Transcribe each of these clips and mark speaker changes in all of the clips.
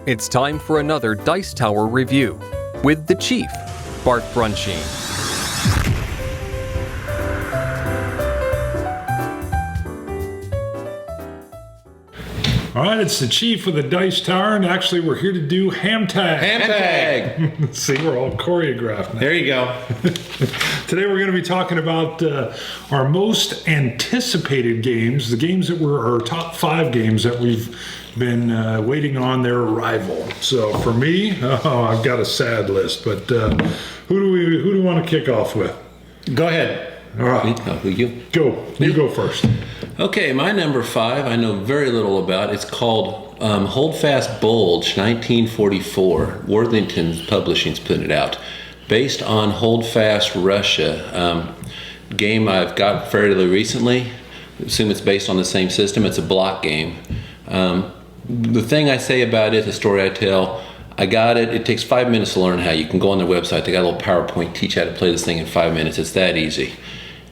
Speaker 1: It's time for another Dice Tower review with the Chief, Bart Brunscheen.
Speaker 2: All right, it's the Chief with the Dice Tower, and actually we're here to do HAMTAG.
Speaker 3: HAMTAG!
Speaker 2: See, we're all choreographed now.
Speaker 3: There you go.
Speaker 2: Today we're going to be talking about our most anticipated games, the games that were our top 5 games that we've been waiting on their arrival. So for me, I've got a sad list, but who do we want to kick off with?
Speaker 3: Go ahead.
Speaker 2: All right.
Speaker 3: You
Speaker 2: go first.
Speaker 3: Okay, my number 5 I know very little about. It's called Holdfast Bulge 1944. Worthington Publishing's putting it out. Based on Holdfast Russia. Game I've got fairly recently. I assume it's based on the same system. It's a block game. The thing I say about it, the story I tell, I got it. It takes 5 minutes to learn how. You can go on their website. They got a little PowerPoint, teach how to play this thing in 5 minutes. It's that easy.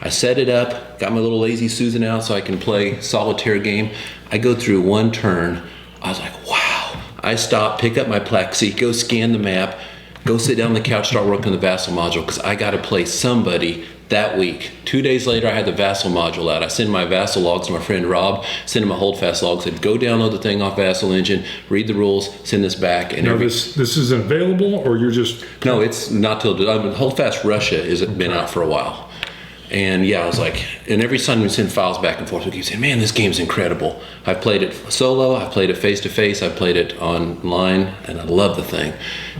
Speaker 3: I set it up, got my little lazy Susan out so I can play solitaire game. I go through one turn. I was like, wow. I stop, pick up my Plexi, go scan the map, go sit down on the couch, start working on the Vassal module because I got to play somebody that week. 2 days later, I had the Vassal module out. I send my Vassal logs to my friend Rob, send him a Holdfast log, said, go download the thing off Vassal Engine, read the rules, send this back. And
Speaker 2: now this isn't available, or you're just...
Speaker 3: No, it's not till... Holdfast Russia has been out for a while. And yeah, I was like, and every time we send files back and forth, we keep saying, man, this game's incredible. I've played it solo, I've played it face-to-face, I've played it online, and I love the thing.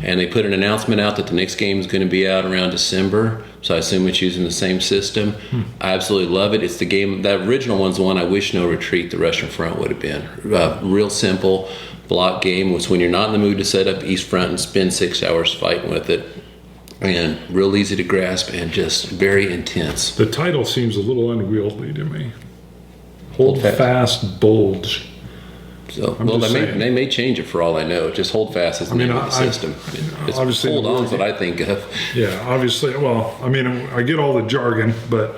Speaker 3: And they put an announcement out that the next game is going to be out around December, so I assume it's using the same system. I absolutely love it. It's the game, that original one's the one I wish No Retreat, the Russian Front would have been. Real simple block game was when you're not in the mood to set up East Front and spend 6 hours fighting with it. And real easy to grasp and just very intense.
Speaker 2: The title seems a little unwieldy to me. Holdfast Bulge.
Speaker 3: So, well, they may change it for all I know. Just Holdfast is the name of the system. It's
Speaker 2: obviously
Speaker 3: hold on is what I think of.
Speaker 2: Yeah, obviously. Well, I mean, I get all the jargon, but...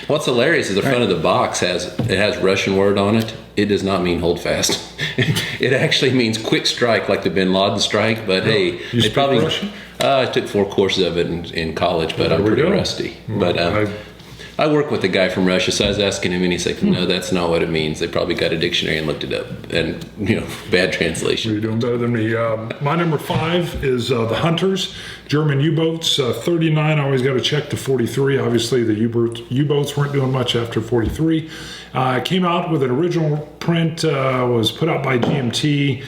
Speaker 3: What's hilarious is the front of the box has Russian word on it. It does not mean hold fast. It actually means quick strike, like the Bin Laden strike. But hey,
Speaker 2: you speak
Speaker 3: probably
Speaker 2: Russian?
Speaker 3: I took 4 courses of it in college, but I'm pretty rusty. Well, but I work with a guy from Russia, so I was asking him, and he said, "No, that's not what it means. They probably got a dictionary and looked it up, and bad translation."
Speaker 2: You're doing better than me. My number 5 is the Hunters, German U-boats. 39. I always got to check to 43. Obviously, the U-boats weren't doing much after 43. It came out with an original print. Was put out by GMT.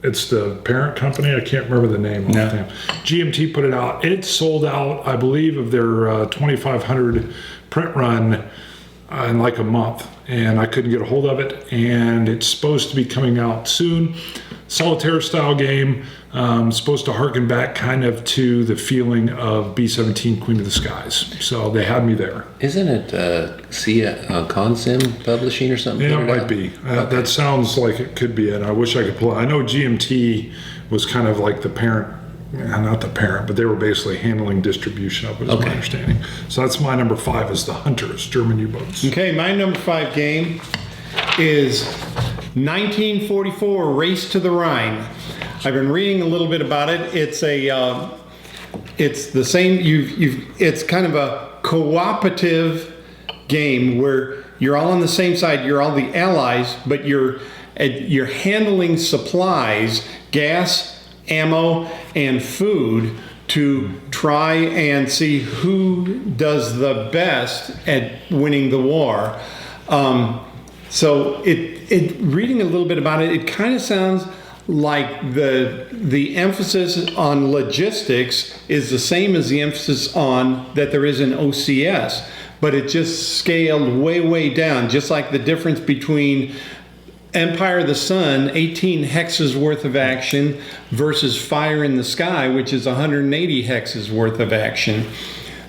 Speaker 2: It's the parent company. I can't remember the name. No. GMT put it out. It sold out, I believe, of their 2,500 print run in like a month, and I couldn't get a hold of it. And it's supposed to be coming out soon. Solitaire style game. Supposed to harken back kind of to the feeling of B-17 Queen of the Skies. So they had me there.
Speaker 3: Isn't it Consim Publishing or something?
Speaker 2: Yeah, it might be. Okay. That sounds like it could be it. I wish I could pull it. I know GMT was kind of like the parent, not the parent, but they were basically handling distribution of it, is my understanding. So that's my number 5 is the Hunters, German U-boats.
Speaker 4: Okay, my number 5 game is 1944 Race to the Rhine. I've been reading a little bit about it. It's the same. It's kind of a cooperative game where you're all on the same side. You're all the allies, but you're handling supplies, gas, ammo, and food to try and see who does the best at winning the war. So reading a little bit about it, it kind of sounds like the emphasis on logistics is the same as the emphasis on that there is in OCS, but it just scaled way down, just like the difference between Empire of the Sun, 18 hexes worth of action, versus Fire in the Sky, which is 180 hexes worth of action.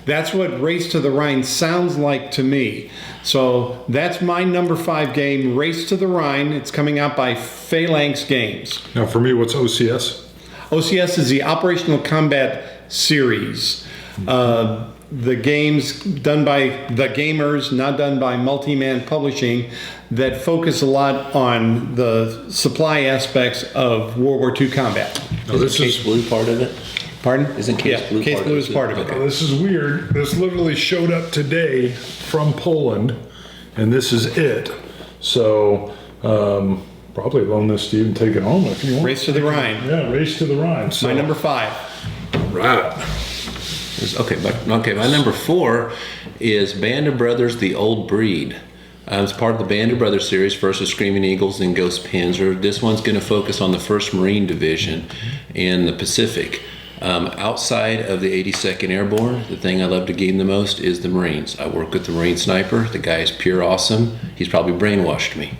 Speaker 4: That's what Race to the Rhine sounds like to me. So that's my number 5 game, Race to the Rhine. It's coming out by Phalanx Games.
Speaker 2: Now for me, what's OCS?
Speaker 4: OCS is the Operational Combat Series. The games done by the gamers, not done by multi-man publishing, that focus a lot on the supply aspects of World War II combat.
Speaker 3: Isn't Case Blue part of it?
Speaker 4: Pardon?
Speaker 3: Isn't Case Blue
Speaker 4: Case
Speaker 3: part
Speaker 4: Blue
Speaker 3: of it?
Speaker 4: is part of it.
Speaker 3: Okay.
Speaker 2: This is weird. This literally showed up today from Poland, and this is it. So probably loan this to you and take it home if you want.
Speaker 4: Race to the Rhine.
Speaker 2: Yeah, Race to the Rhine. So,
Speaker 4: My number 5.
Speaker 2: right.
Speaker 3: My number 4 is Band of Brothers: The Old Breed. It's part of the Band of Brothers series, first with Screaming Eagles and Ghost Panzer. This one's going to focus on the 1st Marine Division in the Pacific. Outside of the 82nd Airborne, the thing I love to game the most is the Marines. I work with the Marine sniper. The guy is pure awesome. He's probably brainwashed me.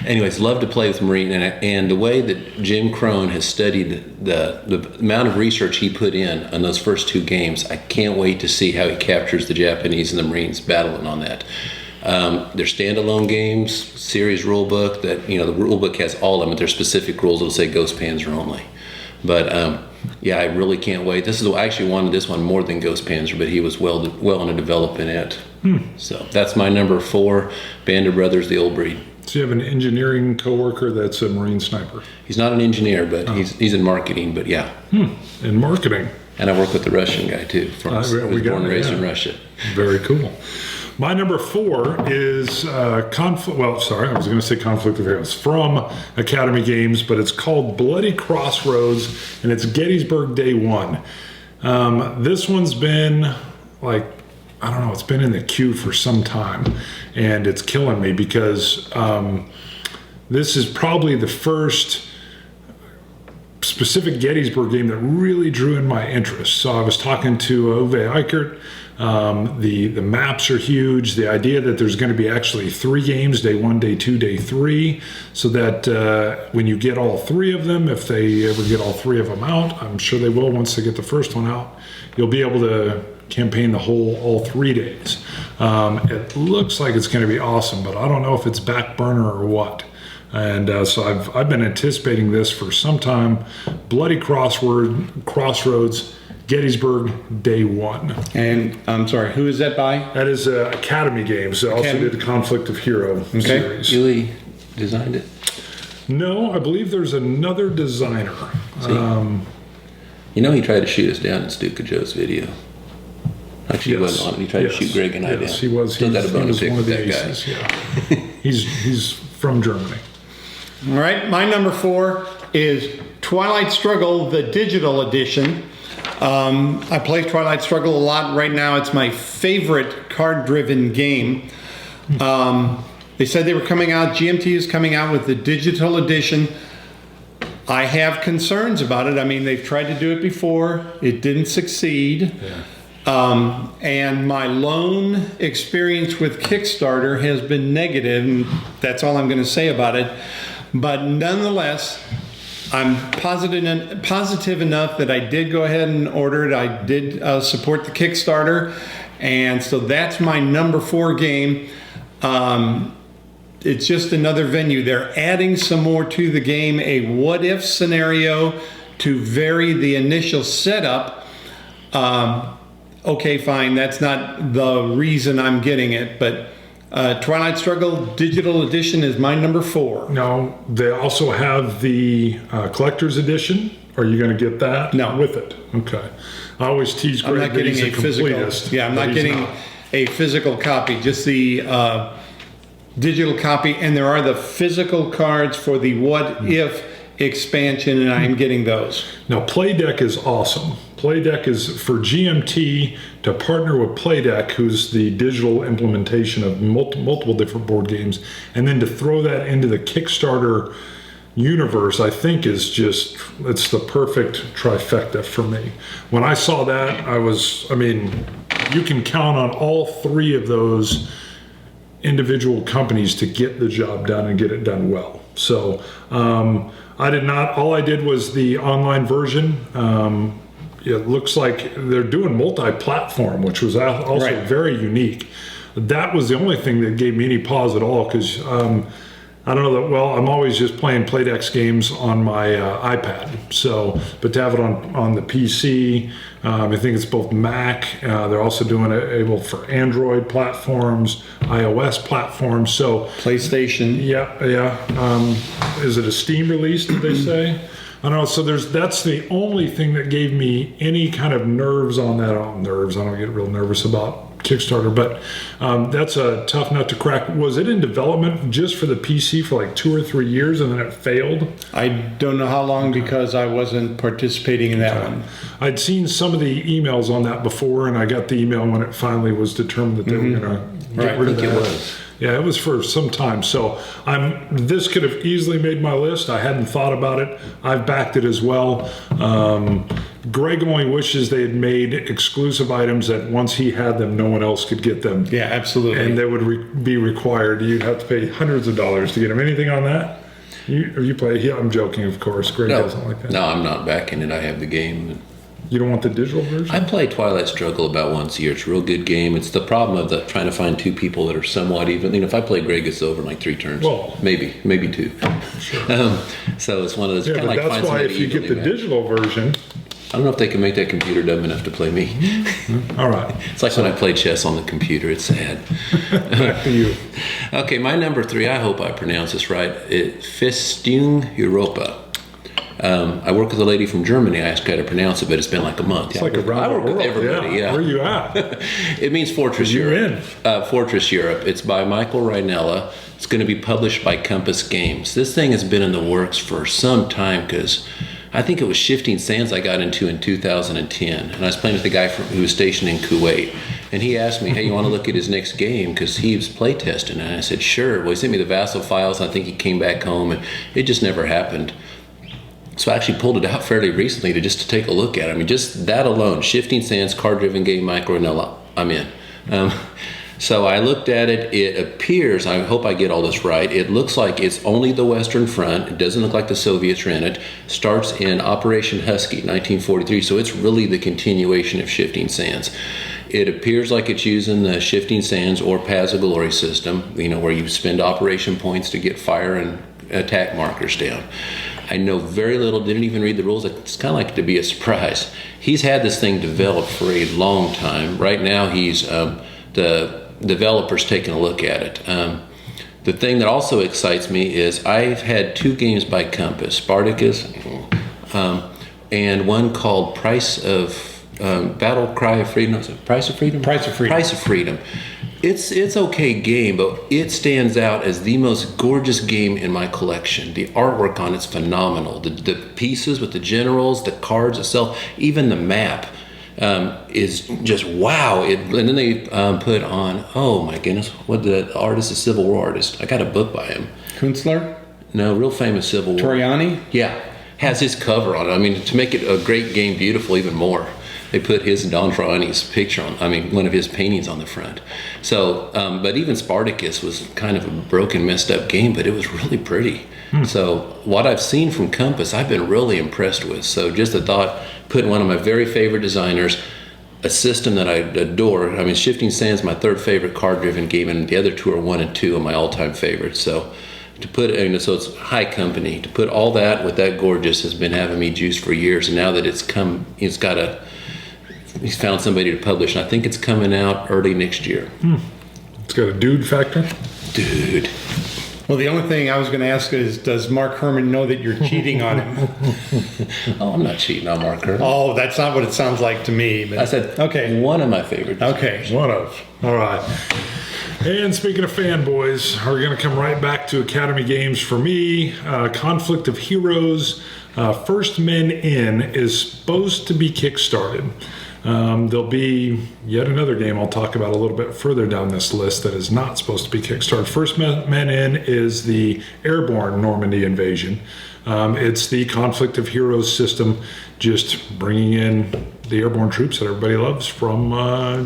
Speaker 3: Anyways, love to play with Marine. And the way that Jim Crone has studied the amount of research he put in on those first 2 games, I can't wait to see how he captures the Japanese and the Marines battling on that. They're standalone games, series rule book that, the rule book has all of them, but there's specific rules that'll say Ghost Panzer only. But yeah, I really can't wait. I actually wanted this one more than Ghost Panzer, but he was well into developing it. So that's my number 4, Band of Brothers: The Old Breed.
Speaker 2: So you have an engineering coworker that's a Marine sniper.
Speaker 3: He's not an engineer, but he's in marketing. But yeah,
Speaker 2: In marketing.
Speaker 3: and I work with the Russian guy too. I was born and raised in Russia.
Speaker 2: Very cool. My number 4 is conflict. Well, sorry, I was going to say Conflict of Heroes from Academy Games, but it's called Bloody Crossroads, and it's Gettysburg Day 1. This one's been it's been in the queue for some time, and it's killing me because this is probably the first specific Gettysburg game that really drew in my interest. So I was talking to Ove Eichert. The maps are huge. The idea that there's going to be actually 3 games, day 1, day 2, day 3, so that when you get all 3 of them, if they ever get all 3 of them out, I'm sure they will once they get the first one out, you'll be able to campaign all 3 days. It looks like it's going to be awesome, but I don't know if it's back burner or what. And so I've been anticipating this for some time. Bloody Crossroads, Gettysburg, Day 1.
Speaker 4: And I'm sorry, who is that by?
Speaker 2: That is Academy Games. They also did the Conflict of Hero series.
Speaker 3: Julie designed it.
Speaker 2: No, I believe there's another designer.
Speaker 3: He tried to shoot us down in Stuka Joe's video. Actually, he wasn't on it. He tried to shoot Greg and I down.
Speaker 2: Yes, he was.
Speaker 3: Still got a bone to pick
Speaker 2: one of
Speaker 3: with
Speaker 2: the
Speaker 3: that
Speaker 2: aces,
Speaker 3: guy.
Speaker 2: yeah. He's from Germany.
Speaker 4: All right, my number 4 is Twilight Struggle, the digital edition. I play Twilight Struggle a lot right now. It's my favorite card-driven game. They said they were coming out, GMT is coming out with the digital edition. I have concerns about it. I mean, they've tried to do it before. It didn't succeed.
Speaker 2: Yeah.
Speaker 4: And my lone experience with Kickstarter has been negative, and that's all I'm going to say about it. But nonetheless, I'm positive enough that I did go ahead and order it. I did support the Kickstarter, and so that's my number 4 game. It's just another venue. They're adding some more to the game, a what-if scenario to vary the initial setup. Okay, fine, that's not the reason I'm getting it, but Twilight Struggle Digital Edition is my number 4.
Speaker 2: No, they also have the collector's edition. Are you going to get that?
Speaker 4: No.
Speaker 2: With it? Okay. I always tease Greg
Speaker 4: I'm not getting
Speaker 2: that
Speaker 4: a
Speaker 2: he's
Speaker 4: physical.
Speaker 2: completist,
Speaker 4: Yeah, I'm
Speaker 2: but
Speaker 4: not
Speaker 2: he's
Speaker 4: getting a physical copy, just the digital copy, and there are the physical cards for the What If expansion, and I'm getting those.
Speaker 2: Now, Playdeck is awesome. Playdeck is for GMT to partner with Playdeck, who's the digital implementation of multiple different board games, and then to throw that into the Kickstarter universe, I think is just, it's the perfect trifecta for me. When I saw that, you can count on all 3 of those individual companies to get the job done and get it done well. So all I did was the online version. It looks like they're doing multi-platform, which was also very unique. That was the only thing that gave me any pause at all, because I don't know that well. I'm always just playing Playdex games on my iPad. So, but to have it on the PC, I think it's both Mac. They're also doing it able for Android platforms, iOS platforms. So
Speaker 4: PlayStation.
Speaker 2: Yeah. Is it a Steam release? Did they say? I don't know. So that's the only thing that gave me any kind of nerves on that. I don't get real nervous about Kickstarter, but that's a tough nut to crack. Was it in development just for the PC for like 2 or 3 years and then it failed?
Speaker 4: I don't know how long because I wasn't participating in that one.
Speaker 2: I'd seen some of the emails on that before, and I got the email when it finally was determined that they were going to get rid of that.
Speaker 3: It was.
Speaker 2: Yeah, it was for some time. So this could have easily made my list. I hadn't thought about it. I've backed it as well. Greg only wishes they had made exclusive items that once he had them, no one else could get them.
Speaker 4: Yeah, absolutely.
Speaker 2: And they would be required. You'd have to pay hundreds of dollars to get them. Anything on that? You play? Yeah, I'm joking, of course. Greg doesn't like that.
Speaker 3: No, I'm not backing it. I have the game.
Speaker 2: You don't want the digital version?
Speaker 3: I play Twilight Struggle about once a year. It's a real good game. It's the problem of trying to find 2 people that are somewhat even. If I play Greg, it's over in like 3 turns.
Speaker 2: Well,
Speaker 3: maybe 2.
Speaker 2: Sure.
Speaker 3: So it's one of those.
Speaker 2: Yeah,
Speaker 3: kind
Speaker 2: but
Speaker 3: of like
Speaker 2: that's why if you get the digital version.
Speaker 3: I don't know if they can make that computer dumb enough to play me.
Speaker 2: All right.
Speaker 3: It's like when I play chess on the computer. It's sad.
Speaker 2: Back to you.
Speaker 3: Okay, my number 3. I hope I pronounce this right. Festung Europa. I work with a lady from Germany. I asked her how to pronounce it, but it's been like a month.
Speaker 2: It's like around
Speaker 3: I work
Speaker 2: the world.
Speaker 3: with everybody. Yeah.
Speaker 2: Where are you at?
Speaker 3: It means Fortress Europe. Fortress Europe. It's by Michael Reinella. It's going to be published by Compass Games. This thing has been in the works for some time because I think it was Shifting Sands I got into in 2010. And I was playing with the guy who was stationed in Kuwait. And he asked me, hey, you want to look at his next game? Because he was playtesting. And I said, sure. Well, he sent me the Vassal files. And I think he came back home. And it just never happened. So I actually pulled it out fairly recently to take a look at it. I mean, just that alone, Shifting Sands, card-driven game, Michael Reinella, I'm in. So I looked at it. It appears, I hope I get all this right, it looks like it's only the Western Front. It doesn't look like the Soviets are in it. Starts in Operation Husky, 1943. So it's really the continuation of Shifting Sands. It appears like it's using the Shifting Sands or Paths of Glory system, where you spend operation points to get fire and attack markers down. I know very little, didn't even read the rules. It's kind of like to be a surprise. He's had this thing developed for a long time. Right now, he's the developer's taking a look at it. The thing that also excites me is I've had 2 games by Compass, Spartacus, and one called Price of Battle Cry of Freedom. Price of Freedom?
Speaker 4: Price of Freedom.
Speaker 3: Price of Freedom. It's okay game, but it stands out as the most gorgeous game in my collection. The artwork on it's phenomenal. The pieces with the generals, the cards itself, even the map is just wow. And then they put on, oh my goodness, what the artist, a Civil War artist. I got a book by him.
Speaker 4: Kunstler?
Speaker 3: No, real famous Civil War.
Speaker 4: Toriani?
Speaker 3: Yeah, has his cover on it. I mean, to make it a great game beautiful even more. They put his and Don Trelawney's picture on, one of his paintings on the front. So, but even Spartacus was kind of a broken, messed up game, but it was really pretty. So what I've seen from Compass, I've been really impressed with. So just the thought, putting one of my very favorite designers, a system that I adore. Shifting Sands, my 3rd favorite card-driven game, and the other 2 are 1 and 2 of my all-time favorites. So to put, so it's high company. To put all that with that gorgeous has been having me juiced for years. And now that he's found somebody to publish, and I think it's coming out early next year.
Speaker 2: It's got a dude factor?
Speaker 3: Dude.
Speaker 4: Well, the only thing I was going to ask is, does Mark Herman know that you're cheating on him?
Speaker 3: Oh, I'm not cheating on Mark Herman.
Speaker 4: Oh, that's not what it sounds like to me. But
Speaker 3: I said,
Speaker 4: okay,
Speaker 3: one of my favorites.
Speaker 4: Okay.
Speaker 2: One of. All right. And speaking of fanboys, we're going to come right back to Academy Games for me. Conflict of Heroes. First Men In is supposed to be kickstarted. There'll be yet another game I'll talk about a little bit further down this list that is not supposed to be kickstarted. First Men In is the airborne Normandy invasion. It's the Conflict of Heroes system, just bringing in the airborne troops that everybody loves from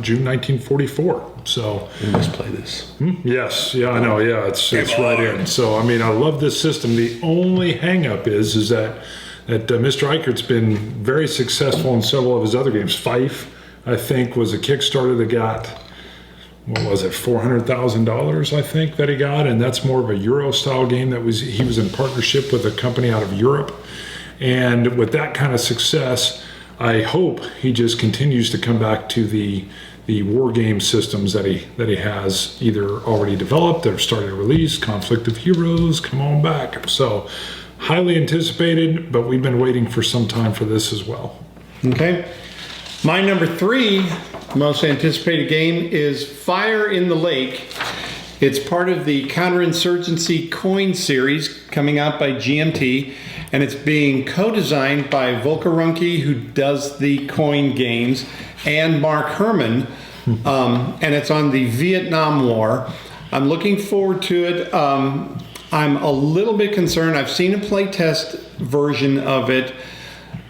Speaker 2: June 1944. So
Speaker 3: we must play this.
Speaker 2: Yes, yeah, I know, yeah, it's right in. So I love this system. The only hang-up is that Mr. Eichert's been very successful in several of his other games. Fife, I think, was a Kickstarter that got what was it, $400,000, I think, that he got, and that's more of a Euro style game. He was in partnership with a company out of Europe, and with that kind of success, I hope he just continues to come back to the war game systems that he has either already developed or started to release. Conflict of Heroes, come on back. So highly anticipated, but we've been waiting for some time for this as well.
Speaker 4: Okay. My number 3 most anticipated game is Fire in the Lake. It's part of the Counterinsurgency Coin series coming out by GMT, and it's being co-designed by Volkerunke, who does the coin games, and Mark Herman, and it's on the Vietnam War. I'm looking forward to it. I'm a little bit concerned. I've seen a playtest version of it,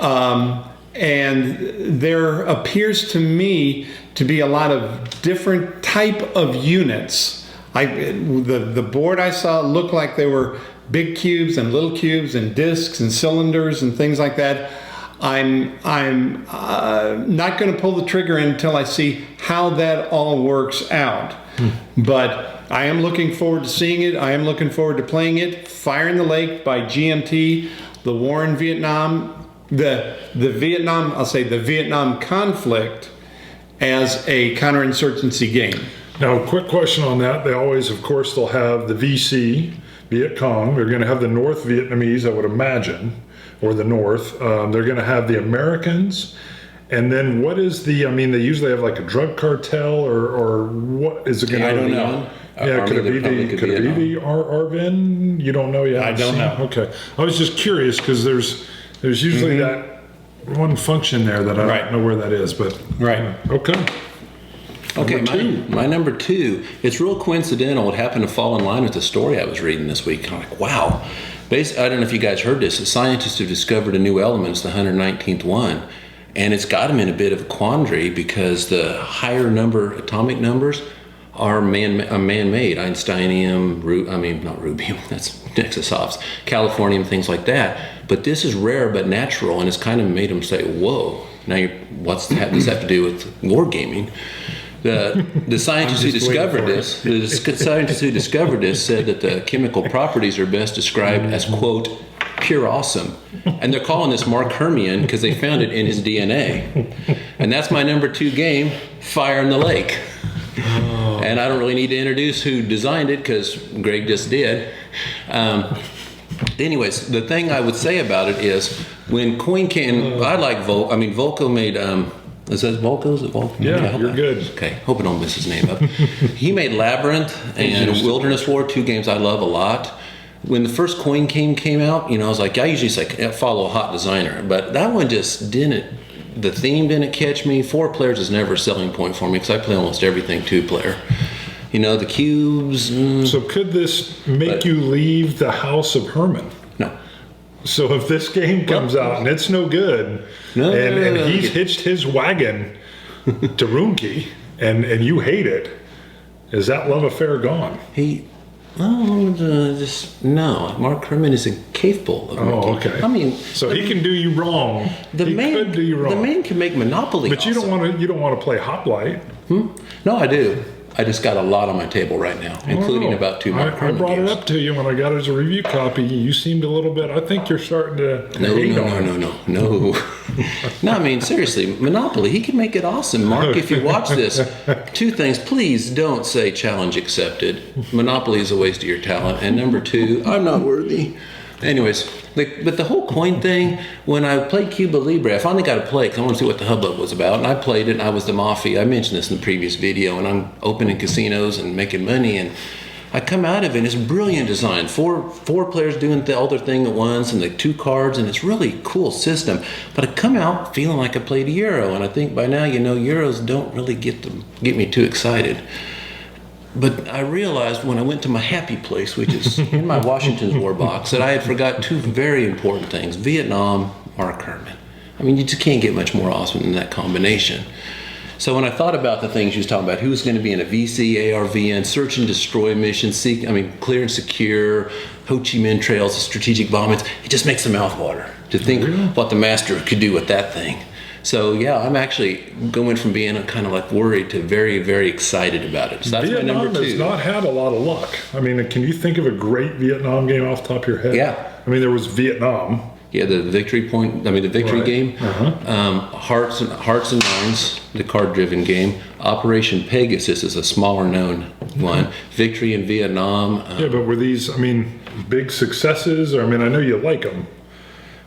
Speaker 4: and there appears to me to be a lot of different type of units. The board I saw looked like they were big cubes and little cubes and discs and cylinders and things like that. I'm not going to pull the trigger until I see how that all works out. But I am looking forward to seeing it. I am looking forward to playing it. Fire in the Lake by GMT, the war in Vietnam, the Vietnam, I'll say the Vietnam conflict as a counterinsurgency game.
Speaker 2: Now, quick question on that. They always, of course, they'll have the VC, Viet Cong. They're going to have the North Vietnamese, I would imagine, or the North. They're going to have the Americans. And then what is they usually have like a drug cartel or what is it going to be?
Speaker 3: I don't know.
Speaker 2: Yeah, could it be the ARVN? You don't know yet?
Speaker 4: I don't know.
Speaker 2: Okay. I was just curious because there's usually that one function there that I don't know where that is, but okay.
Speaker 3: Okay, my number 2, it's real coincidental. It happened to fall in line with the story I was reading this week. I'm like, wow. I don't know if you guys heard this. The scientists have discovered a new element. It's the 119th one. And it's got them in a bit of a quandary because the higher atomic numbers are man-made. Einsteinium, not rubium, that's Nexus-Ops, californium, things like that. But this is rare but natural, and it's kind of made them say, whoa. Now, what's that does that have to do with wargaming? The scientists who discovered this, said that the chemical properties are best described as, quote, pure awesome. And they're calling this Mark Hermian because they found it in his DNA. And that's my number 2 game, Fire in the Lake. Oh. And I don't really need to introduce who designed it because Greg just did. Anyways, the thing I would say about it is when coin came, I like Volko made... Is that Volko? Is it Volko?
Speaker 2: Yeah, you're good.
Speaker 3: Okay, hope I don't mess his name up. He made Labyrinth and Wilderness War, 2 games I love a lot. When the first coin came out, I was like, I usually follow a hot designer, but that one just didn't. The theme didn't catch me. 4 players is never a selling point for me because I play almost everything 2-player. The cubes.
Speaker 2: So could this make you leave the house of Herman?
Speaker 3: No.
Speaker 2: So if this game comes out and it's no good, and he's hitched his wagon to Runke, and you hate it, is that love affair gone?
Speaker 3: No. Mark Herman is incapable of Runke.
Speaker 2: Oh, okay. So he can do you wrong. He could do you wrong.
Speaker 3: The man can make Monopoly.
Speaker 2: But
Speaker 3: awesome.
Speaker 2: you don't want to play Hoplite.
Speaker 3: No, I do. I just got a lot on my table right now, including about 2 Mark Herman
Speaker 2: I brought
Speaker 3: games.
Speaker 2: it up to you when I got it as a review copy. You seemed a little bit. I think you're starting to hate on it.
Speaker 3: No. No, seriously, Monopoly, he can make it awesome. Mark, if you watch this, 2 things. Please don't say challenge accepted. Monopoly is a waste of your talent. And number 2, I'm not worthy. Anyways, but the whole coin thing, when I played Cuba Libre, I finally got to play because I wanted to see what the hubbub was about. And I played it, and I was the mafia. I mentioned this in the previous video, and I'm opening casinos and making money. And I come out of it, and it's brilliant design. Four players doing all their thing at once, and the 2 cards, and it's really cool system. But I come out feeling like I played a Euro, and I think by now, Euros don't really get me too excited. But I realized when I went to my happy place, which is in my Washington's War box, that I had forgot 2 very important things. Vietnam, Mark Herman. You just can't get much more awesome than that combination. So when I thought about the things you was talking about, who's going to be in a VC, ARVN, search and destroy mission, clear and secure, Ho Chi Minh trails, strategic bombings, it just makes the mouth water to think what the master could do with that thing. So yeah, I'm actually going from being kind of like worried to very, very excited about it. So that's my number
Speaker 2: Vietnam
Speaker 3: 2.
Speaker 2: has not had a lot of luck. I mean, can you think of a great Vietnam game off the top of your head?
Speaker 3: Yeah.
Speaker 2: I mean, there was Vietnam.
Speaker 3: Yeah, the victory
Speaker 2: Right.
Speaker 3: game. Hearts and Minds, the card-driven game. Operation Pegasus is a smaller-known one. Victory in Vietnam.
Speaker 2: Yeah, but were these, I mean, big successes? Or, I mean, I know you like them.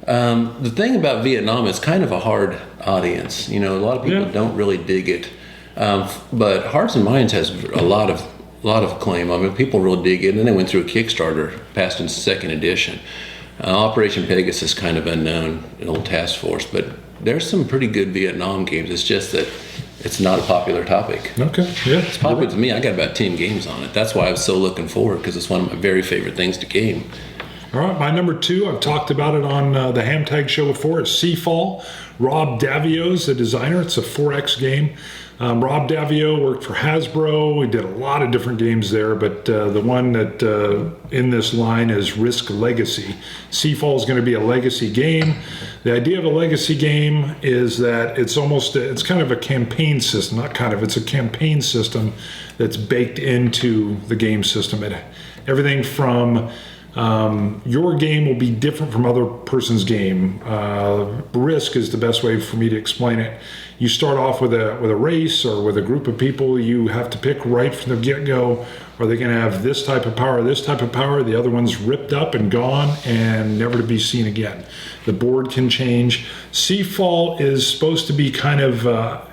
Speaker 3: The thing about Vietnam is kind of a hard audience. You know, a lot of people don't really dig it. But Hearts and Minds has a lot of acclaim. I mean, people really dig it. And then they went through a Kickstarter, passed in 2nd edition. Operation Pegasus is kind of unknown, an old task force, but there's some pretty good Vietnam games. It's just that it's not a popular topic.
Speaker 2: Okay, yeah.
Speaker 3: It's popular to me. I got about 10 games on it. That's why I was so looking forward, because it's one of my very favorite things to game.
Speaker 2: All right, my number 2, I've talked about it on the HAMTAG show before, is Seafall. Rob Davio's the designer. It's a 4X game. Rob Davio worked for Hasbro. He did a lot of different games there, but the one that in this line is Risk Legacy. Seafall is going to be a legacy game. The idea of a legacy game is that it's kind of a campaign system, it's a campaign system that's baked into the game system. Everything from your game will be different from other person's game. Risk is the best way for me to explain it. You start off with a race or with a group of people. You have to pick right from the get-go. Are they going to have this type of power, this type of power? The other one's ripped up and gone and never to be seen again. The board can change. Seafall is supposed to be kind of,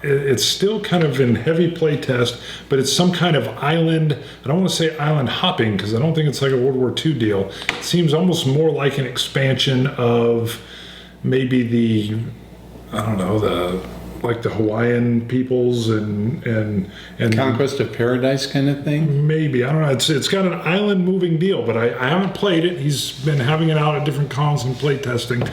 Speaker 2: it's still kind of in heavy play test, but it's some kind of island. I don't want to say island hopping because I don't think it's like a World War II deal. It seems almost more like an expansion of maybe the Hawaiian peoples and
Speaker 4: Conquest of Paradise kind of thing.
Speaker 2: maybe, I don't know. It's got an island moving deal, but I haven't played it. He's been having it out at different cons and play testing.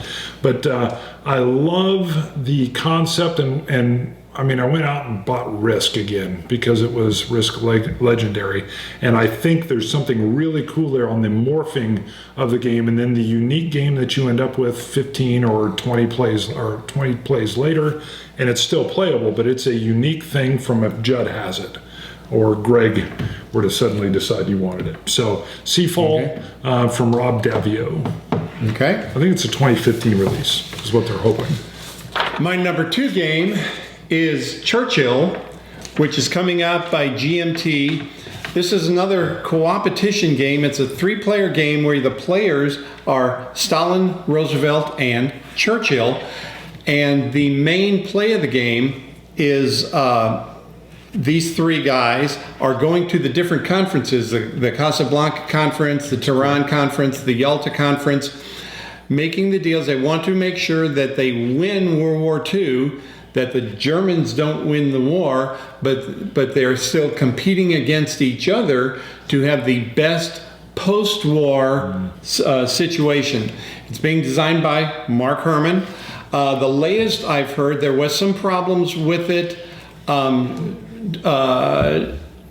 Speaker 2: But I love the concept and I mean, I went out and bought Risk again because it was Risk Legendary. And I think there's something really cool there on the morphing of the game and then the unique game that you end up with 15 or 20 plays later. And it's still playable, but it's a unique thing from if Judd has it or Greg were to suddenly decide you wanted it. So Seafall from Rob Davio.
Speaker 4: Okay.
Speaker 2: I think it's a 2015 release is what they're hoping.
Speaker 4: My number 2 game is Churchill, which is coming out by GMT. This is another co-opetition game. It's a 3-player game where the players are Stalin, Roosevelt, and Churchill. And the main play of the game is these 3 guys are going to the different conferences, the Casablanca Conference, the Tehran Conference, the Yalta Conference, making the deals. They want to make sure that they win World War II, that the Germans don't win the war, but they're still competing against each other to have the best post-war situation. It's being designed by Mark Herman. The latest I've heard, there was some problems with it,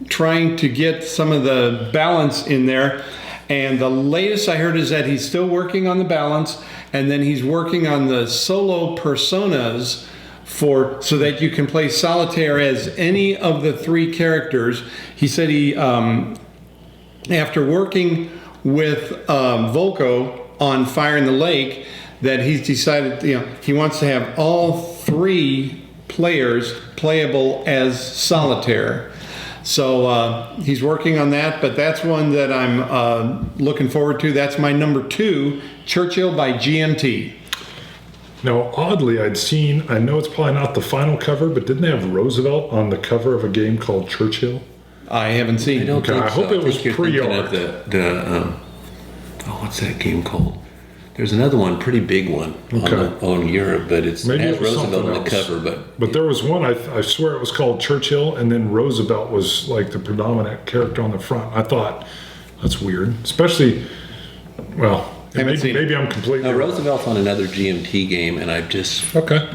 Speaker 4: trying to get some of the balance in there. And the latest I heard is that he's still working on the balance, and then he's working on the solo personas so that you can play solitaire as any of the 3 characters. He said he, after working with Volko on Fire in the Lake, that he's decided, he wants to have all 3 players playable as solitaire. So he's working on that, but that's one that I'm looking forward to. That's my number 2, Churchill by GMT.
Speaker 2: Now, oddly, I know it's probably not the final cover, but didn't they have Roosevelt on the cover of a game called Churchill?
Speaker 4: I haven't seen it.
Speaker 2: I hope it was pre-art.
Speaker 3: What's that game called? There's another one, pretty big one on Europe, but it has Roosevelt on the cover.
Speaker 2: But there was one, I swear it was called Churchill, and then Roosevelt was like the predominant character on the front. I thought, that's weird. Especially, maybe I'm completely wrong.
Speaker 3: Roosevelt's on another GMT game, and I just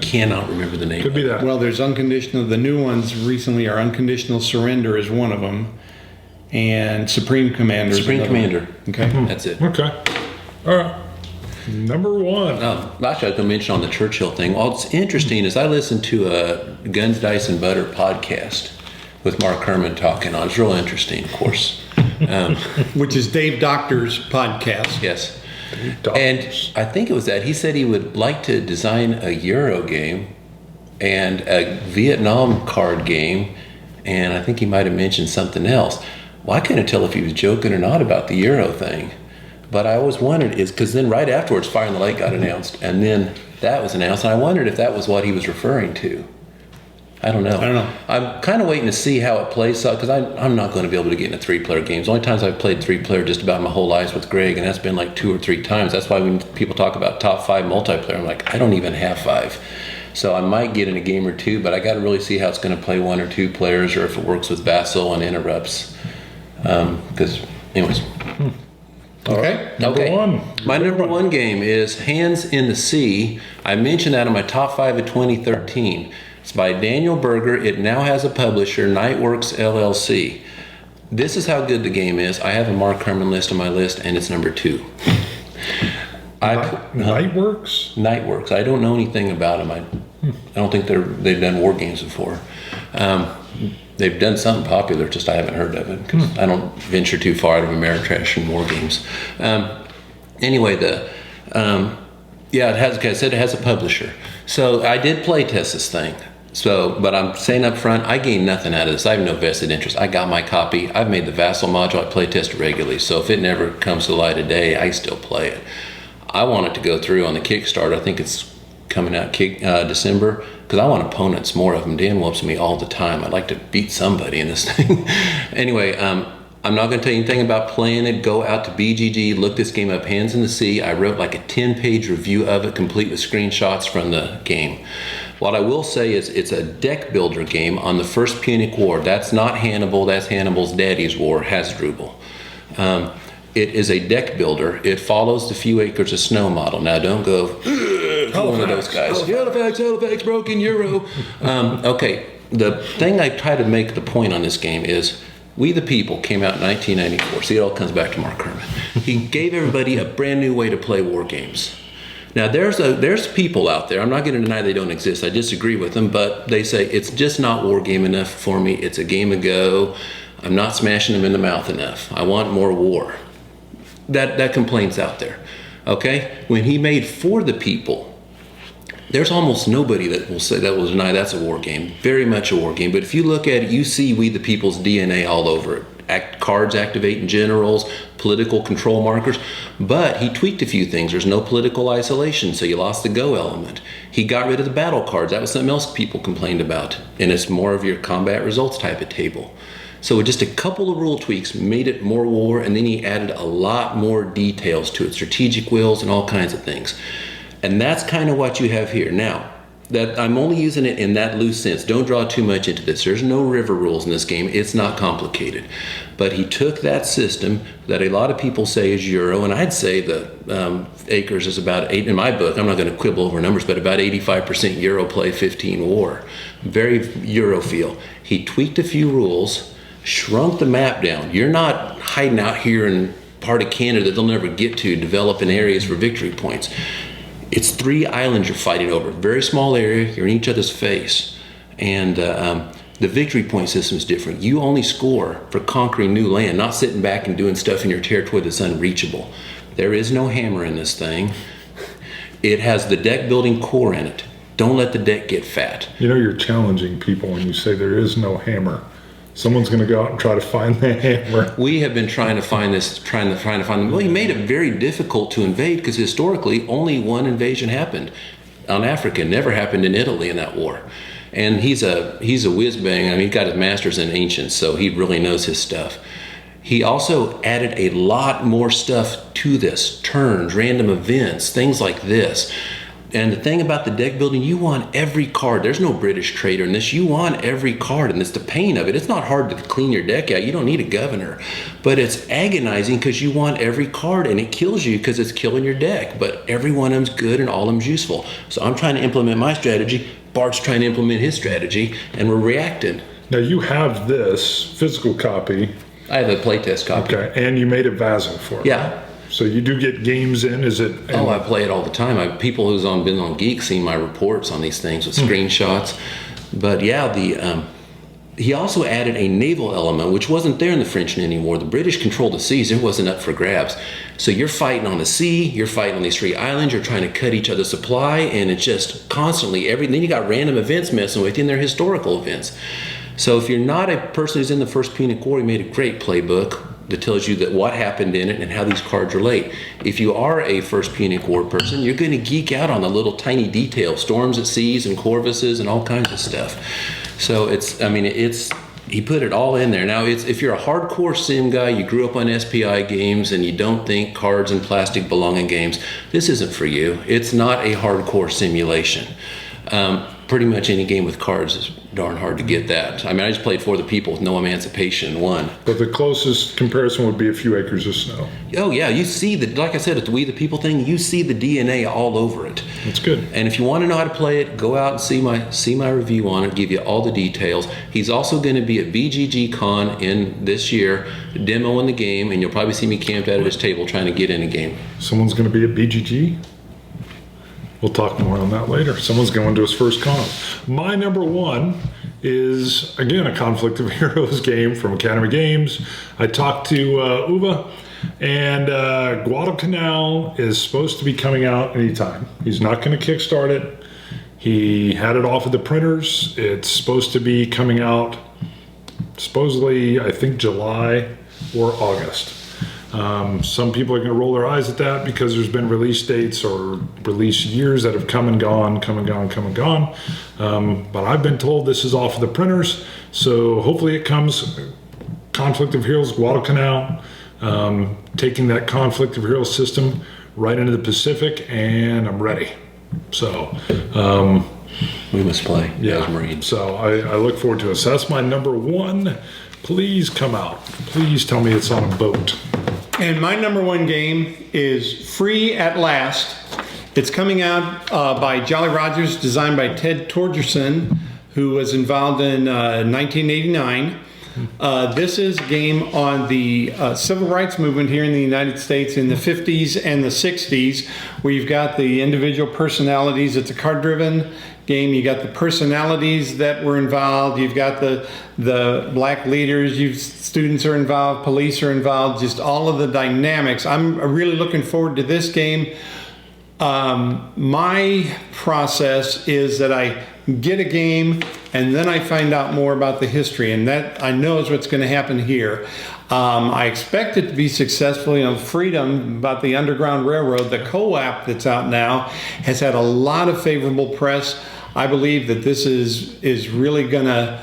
Speaker 3: cannot remember the name.
Speaker 2: Could be that.
Speaker 4: Well, there's Unconditional. The new ones recently are Unconditional Surrender is one of them, and Supreme Commander.
Speaker 3: Supreme Commander.
Speaker 4: Okay.
Speaker 3: That's it.
Speaker 2: Okay. All right. Number 1.
Speaker 3: Actually, I was going to mention on the Churchill thing. What's interesting is I listened to a Guns, Dice, and Butter podcast with Mark Herman talking on. It's real interesting, of course.
Speaker 4: Which is Dave Doctor's podcast.
Speaker 3: Yes. And I think it was that he said he would like to design a Euro game and a Vietnam card game, and I think he might have mentioned something else. Well, I couldn't tell if he was joking or not about the Euro thing. But I always wondered, is because then right afterwards, Fire in the Lake got announced, and then that was announced, and I wondered if that was what he was referring to. I don't know. I'm kind of waiting to see how it plays out, because I'm not going to be able to get into 3-player games. The only times I've played 3-player just about my whole life with Greg, and that's been like 2 or 3 times. That's why when people talk about top 5 multiplayer, I'm like, I don't even have 5. So I might get in a game or 2, but I got to really see how it's going to play 1 or 2 players, or if it works with Vassal and interrupts. Because, anyways.
Speaker 4: Okay.
Speaker 2: Number 1.
Speaker 3: My number 1 game is Hands in the Sea. I mentioned that in my top 5 of 2013. It's by Daniel Berger. It now has a publisher, Nightworks LLC. This is how good the game is. I have a Mark Herman list on my list, and it's number 2.
Speaker 2: Nightworks?
Speaker 3: Nightworks. I don't know anything about them. I don't think they've done war games before. They've done something popular, just I haven't heard of it, because I don't venture too far out of Ameritrash and war games. Anyway, it has, like I said, it has a publisher. So I did play test this thing. But I'm saying up front, I gained nothing out of this. I have no vested interest. I got my copy. I've made the Vassal module. I play test it regularly. So if it never comes to the light of day, I still play it. I want it to go through on the Kickstarter. I think it's coming out December, because I want opponents, more of them. Dan whoops me all the time. I'd like to beat somebody in this thing. Anyway, I'm not going to tell you anything about playing it. Go out to BGG, look this game up, Hands in the Sea. I wrote like a 10-page review of it, complete with screenshots from the game. What I will say is it's a deck builder game on the First Punic War. That's not Hannibal, that's Hannibal's daddy's war, Hasdrubal. It is a deck builder. It follows the Few Acres of Snow model. Now don't go, one of those guys. Halifax, broken Euro. Okay, the thing I try to make the point on this game is We the People came out in 1994. See, it all comes back to Mark Herman. He gave everybody a brand new way to play war games. Now, there's people out there, I'm not going to deny they don't exist, I disagree with them, but they say, it's just not war game enough for me, it's a game of Go, I'm not smashing them in the mouth enough, I want more war. That complaint's out there, okay? When he made For the People, there's almost nobody that will deny that's a war game, very much a war game, but if you look at it, you see We the People's DNA all over it. Cards activating generals, political control markers, but he tweaked a few things. There's no political isolation, so you lost the Go element. He got rid of the battle cards. That was something else people complained about, and it's more of your combat results type of table. So with just a couple of rule tweaks made it more war, and then he added a lot more details to it, strategic wills and all kinds of things. And that's kind of what you have here. Now, that I'm only using it in that loose sense. Don't draw too much into this. There's no river rules in this game. It's not complicated. But he took that system that a lot of people say is Euro, and I'd say the Acres is about 8, in my book, I'm not going to quibble over numbers, but about 85% Euro play, 15 war. Very Euro feel. He tweaked a few rules, shrunk the map down. You're not hiding out here in part of Canada that they'll never get to, developing areas for victory points. It's 3 islands you're fighting over. Very small area. You're in each other's face. And the victory point system is different. You only score for conquering new land, not sitting back and doing stuff in your territory that's unreachable. There is no hammer in this thing. It has the deck building core in it. Don't let the deck get fat.
Speaker 2: You know, you're challenging people when you say there is no hammer. Someone's going to go out and try to find the hammer.
Speaker 3: We have been trying to find this, trying to find them. Well, he made it very difficult to invade because historically only one invasion happened on Africa. Never happened in Italy in that war. And he's a whiz bang. I mean, he got his master's in ancients, so he really knows his stuff. He also added a lot more stuff to this: turns, random events, things like this. And the thing about the deck building, you want every card. There's no British trader in this. You want every card, and it's the pain of it. It's not hard to clean your deck out. You don't need a governor. But it's agonizing because you want every card, and it kills you because it's killing your deck. But every one of them's good, and all of them's useful. So I'm trying to implement my strategy. Bart's trying to implement his strategy, and we're reacting.
Speaker 2: Now, you have this physical copy.
Speaker 3: I have a playtest copy.
Speaker 2: Okay, and you made a Vassal for it.
Speaker 3: Yeah.
Speaker 2: So you do get games in, is it?
Speaker 3: Oh, I play it all the time. People who's been on Geek seen my reports on these things with screenshots. But yeah, he also added a naval element, which wasn't there in the French and Indian War. The British controlled the seas. It wasn't up for grabs. So you're fighting on the sea, you're fighting on these 3 islands, you're trying to cut each other's supply, and it's just constantly then you got random events messing with you, and they're historical events. So if you're not a person who's in the First Punic War, he made a great playbook that tells you that what happened in it and how these cards relate. If you are a First Punic War person, you're going to geek out on the little tiny details, storms at seas and corvuses and all kinds of stuff. So he put it all in there. Now, if you're a hardcore sim guy, you grew up on SPI games, and you don't think cards and plastic belong in games, this isn't for you. It's not a hardcore simulation. Pretty much any game with cards is darn hard to get that. I mean, I just played For the People with no emancipation and won.
Speaker 2: But the closest comparison would be A Few Acres of Snow.
Speaker 3: Oh yeah, you see like I said, at the We the People thing, you see the DNA all over it.
Speaker 2: That's good.
Speaker 3: And if you want to know how to play it, go out and see my review on it, give you all the details. He's also going to be at BGG Con in this year, demoing the game, and you'll probably see me camped out at his table trying to get in a game.
Speaker 2: Someone's going to be at BGG? We'll talk more on that later. Someone's going to his first con. My number 1 is, again, a Conflict of Heroes game from Academy Games. I talked to Uwe, and Guadalcanal is supposed to be coming out anytime. He's not going to kickstart it. He had it off of the printers. It's supposed to be coming out, supposedly, I think July or August. Some people are going to roll their eyes at that because there's been release dates or release years that have come and gone. But I've been told this is off of the printers, so hopefully it comes. Conflict of Heroes Guadalcanal, taking that Conflict of Heroes system right into the Pacific, and I'm ready. So
Speaker 3: we must play.
Speaker 2: Yeah,
Speaker 3: as Marines.
Speaker 2: So I look forward to it. So that's my number 1. Please come out. Please tell me it's on a boat.
Speaker 4: And my number 1 game is Free at Last. It's coming out by Jolly Rogers, designed by Ted Torgerson, who was involved in 1989. This is a game on the civil rights movement here in the United States in the 50s and the 60s, where you've got the individual personalities. It's a card-driven game. You got the personalities that were involved. You've got the black leaders. Students are involved. Police are involved. Just all of the dynamics. I'm really looking forward to this game. My process is that I get a game and then I find out more about the history, and that I know is what's going to happen here. I expect it to be successful. Freedom, about the Underground Railroad, the co-op that's out now, has had a lot of favorable press. I believe that this is really going to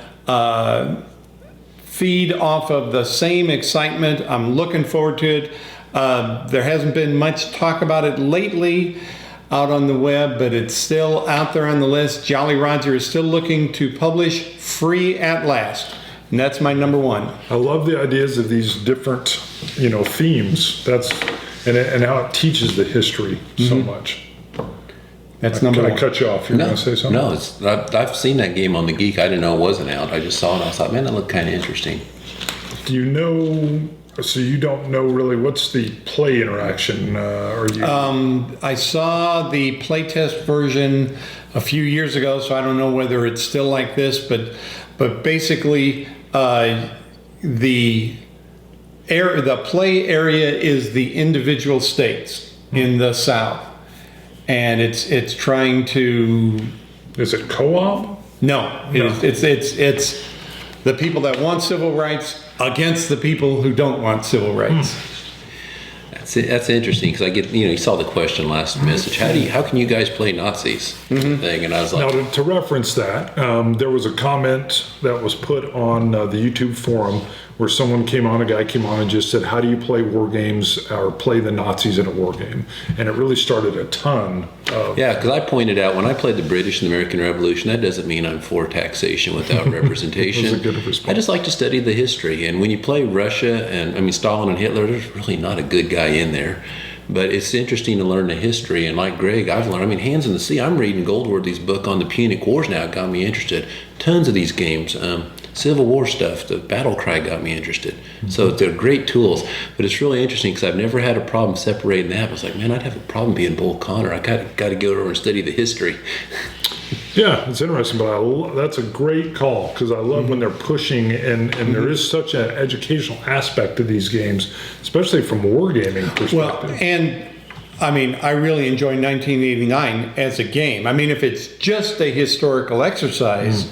Speaker 4: feed off of the same excitement. I'm looking forward to it. There hasn't been much talk about it lately out on the web, but it's still out there on the list. Jolly Roger is still looking to publish Free at Last, and that's my number 1.
Speaker 2: I love the ideas of these different, themes. And how it teaches the history so much.
Speaker 4: That's number 1.
Speaker 2: Can I cut you off? You're going to say something?
Speaker 3: No, I've seen that game on the Geek. I didn't know it wasn't out. I just saw it. I thought, man, that looked kind of interesting.
Speaker 2: Do you know? So you don't know really what's the play interaction?
Speaker 4: I saw the playtest version a few years ago, so I don't know whether it's still like this. But basically, the play area is the individual states in the South, and it's trying to.
Speaker 2: Is it co-op?
Speaker 4: No. It's the people that want civil rights against the people who don't want civil rights.
Speaker 3: That's interesting, because I get, you saw the question last message. How can you guys play Nazis? Thing, and I was like,
Speaker 2: now to reference that, there was a comment that was put on the YouTube forum where a guy came on and just said, how do you play war games or play the Nazis in a war game? And it really started a ton of...
Speaker 3: Yeah, because I pointed out, when I played the British and the American Revolution, that doesn't mean I'm for taxation without representation.
Speaker 2: That was a good response.
Speaker 3: I just like to study the history. And when you play Russia, and Stalin and Hitler, there's really not a good guy in there. But it's interesting to learn the history. And like Greg, I've learned, Hands in the Sea, I'm reading Goldworthy's book on the Punic Wars now. It got me interested. Tons of these games. Civil War stuff, the battle cry got me interested. So they're great tools, but it's really interesting because I've never had a problem separating that. I was like, man, I'd have a problem being Bull Connor. I got to go over and study the history.
Speaker 2: Yeah, it's interesting, but that's a great call because I love when they're pushing, and there is such an educational aspect to these games, especially from wargaming perspective.
Speaker 4: Well, and I mean, I really enjoy 1989 as a game. I mean, if it's just a historical exercise,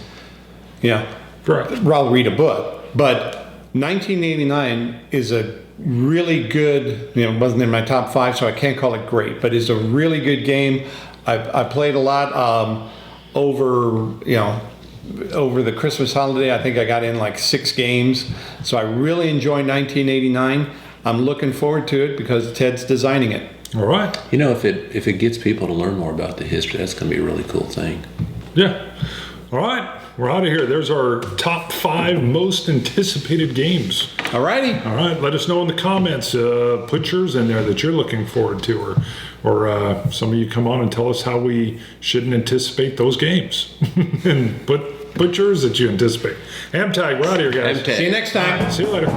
Speaker 4: yeah,
Speaker 2: Correct.
Speaker 4: I'll read a book. But 1989 is a really good, it wasn't in my top 5, so I can't call it great, but it's a really good game. I played a lot over the Christmas holiday. I think I got in like 6 games. So I really enjoy 1989. I'm looking forward to it because Ted's designing it.
Speaker 2: All right.
Speaker 3: If it gets people to learn more about the history, that's going to be a really cool thing.
Speaker 2: Yeah. All right. We're out of here. There's our top 5 most anticipated games.
Speaker 4: All righty.
Speaker 2: All right. Let us know in the comments. Put yours in there that you're looking forward to, or some of you come on and tell us how we shouldn't anticipate those games. And put yours that you anticipate. HAMTAG, we're out of here, guys.
Speaker 3: HAMTAG.
Speaker 4: See you next time.
Speaker 2: See you later.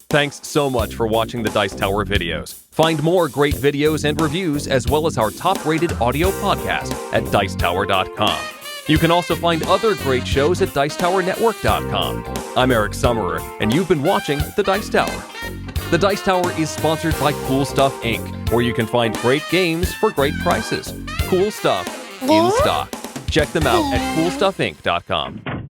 Speaker 1: Thanks so much for watching the Dice Tower videos. Find more great videos and reviews, as well as our top-rated audio podcast at Dicetower.com. You can also find other great shows at Dicetowernetwork.com. I'm Eric Summerer, and you've been watching The Dice Tower. The Dice Tower is sponsored by Cool Stuff Inc., where you can find great games for great prices. Cool stuff in stock. Check them out at CoolStuffInc.com.